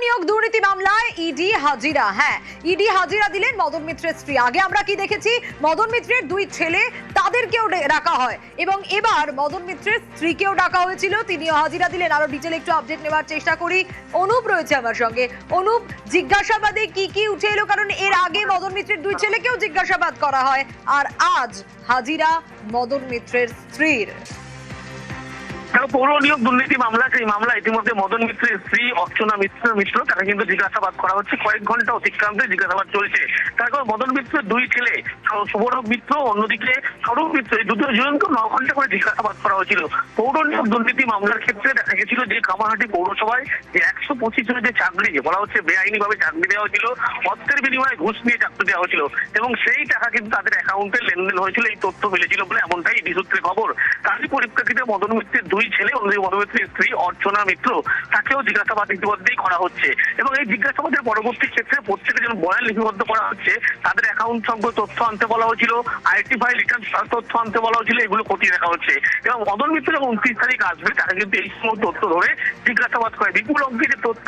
নিয়োগ দুর্নীতি মামলায় ইডি হাজিরা। হ্যাঁ, ইডি হাজিরা দিলেন মদন মিত্রের স্ত্রী। আগে আমরা কি দেখেছি, মদন মিত্রের দুই ছেলে তাদেরকেও ডাকা হয় এবং এবার মদন মিত্রের স্ত্রীকেও ডাকা হয়েছিল, তিনিও হাজিরা দিলেন। আরো ডিটেল একটু আপডেট নেওয়ার চেষ্টা করি। অনুপ রয়েছে আমার সঙ্গে। অনুপ, জিজ্ঞাসাবাদে কি কি উঠে এলো? কারণ এর আগে মদন মিত্রের দুই ছেলেকেও জিজ্ঞাসাবাদ করা হয়, আর আজ হাজিরা মদন মিত্রের স্ত্রীর। পৌর নিয়োগ দুর্নীতি মামলা, সেই মামলা ইতিমধ্যে মদন মিত্রের স্ত্রী অর্চনা মিত্র তাকে কিন্তু জিজ্ঞাসাবাদ করা হচ্ছে। কয়েক ঘন্টা অতিক্রান্তে জিজ্ঞাসাবাদ চলছে। তারপর মদন মিত্রের দুই ছেলে সুবর্ণ মিত্র, অন্যদিকে স্বরূপ মিত্র, এই দুটো জনকে 9 ঘন্টা করে জিজ্ঞাসাবাদ করা হয়েছিল। পৌর নিয়োগ দুর্নীতি মামলার ক্ষেত্রে দেখা গেছিল যে কামারহাটি পৌরসভায় যে 125 জনের যে চাকরি বলা হচ্ছে বেআইনি ভাবে চাকরি দেওয়া হয়েছিল, অর্থের বিনিময়ে ঘুষ নিয়ে চাকরি দেওয়া হয়েছিল এবং সেই টাকা কিন্তু তাদের অ্যাকাউন্টে লেনদেন হয়েছিল, এই তথ্য মিলেছিল বলে এমনটাই ইডি সূত্রে খবর। তারই পরিপ্রেক্ষিতে মদন মিত্রের দুই ছেলে, অন্যদিকে মদন মিত্রের স্ত্রী অর্চনা মিত্র, তাকেও জিজ্ঞাসাবাদ ইতিমধ্যেই করা হচ্ছে এবং এই জিজ্ঞাসাবাদের পরবর্তী ক্ষেত্রে প্রত্যেকের জন্য বয়ান লিপিবদ্ধ করা হচ্ছে। তাদের অ্যাকাউন্ট সম্পর্কে তথ্য আনতে বলা হয়েছিল, আইডেন্টিফাই রিটার্ন তথ্য আনতে বলা হয়েছিল, এগুলো খতিয়ে দেখা হচ্ছে এবং মদন মিত্র যখন 29 তারিখ আসবে তারা কিন্তু এই সমস্ত তথ্য ধরে জিজ্ঞাসাবাদ করে। বিপুল অঙ্কের যে তথ্য,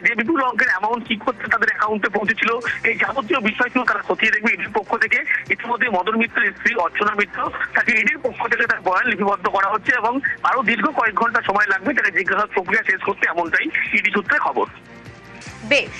যে বিপুল অঙ্কের অ্যামাউন্ট কি করতে তাদের অ্যাকাউন্টে পৌঁছেছিল, এই যাবতীয় বিষয়গুলো তারা খতিয়ে দেখবে ইডির পক্ষ থেকে। ইতিমধ্যে মদন মিত্রের স্ত্রী অর্চনা মিত্র, তাকে ইডির পক্ষ থেকে তার বয়ান লিপিবদ্ধ করা হচ্ছে এবং আরো দীর্ঘ কয়েক ঘন্টা সময় লাগবে তাকে জিজ্ঞাসাবাদ প্রক্রিয়া শেষ করতে, এমনটাই ইডি সূত্রে খবর। বেশ।